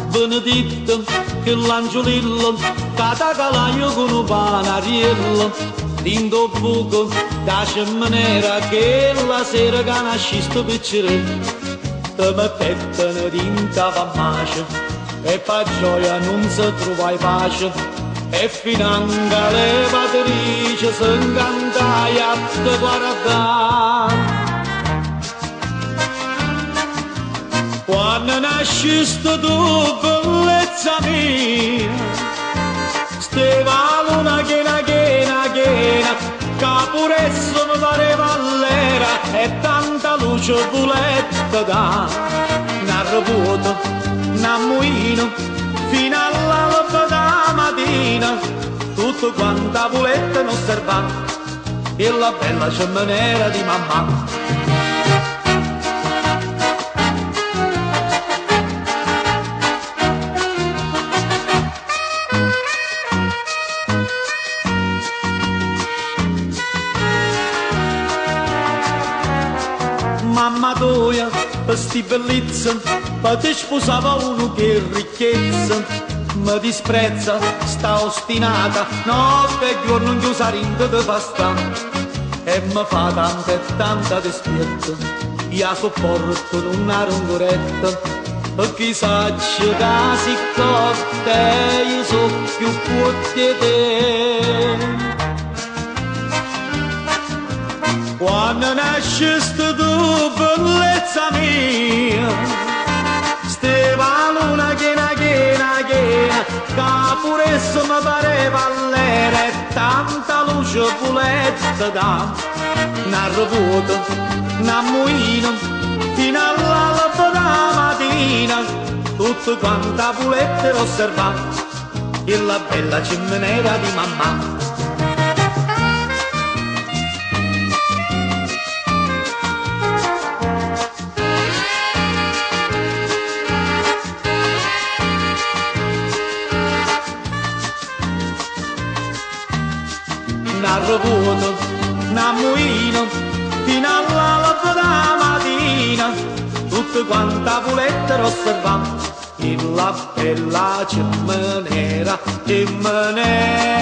Benedetto che l'angiolillo catacalaio con un panariello dindo buco da cemmanera che la sera che nasci sto piccerello te me pettano dinta va mace e fa gioia non si trova pace e financa le patrice se incantaia a te guardare. Quando nasciste tu, bellezza mia, stava luna chena, che pure esso mi pareva all'era e tanta luce voletta da n'arrovuto, n'ammuino, fino all'alba da mattina, tutto quanta voletta non osservava, e la bella cemmanera di mamma. Mamma tua, per sti bellezza, per te sposava uno che ricchezza, mi disprezza, sta ostinata, notte e giorno in chiusa rinda di pasta, e mi fa tanta e tanta dispietta, io sopporto non una rungoretta, e chissà che si cotte, io so più forte di te. Quando nasceste tu, bellezza mia, stava luna chena, che pure esso mi pareva all'era e tanta luce voletta da n'arrovuto, n'ammuino, fino all'alba da mattina, tutto quanta voletta osservava, e la bella cemmanera di mamma. N'arrovuto, n'ammuino, fino all'alba da mattina, tutto quanta voletta osservava, e la bella cemmanera di mamma.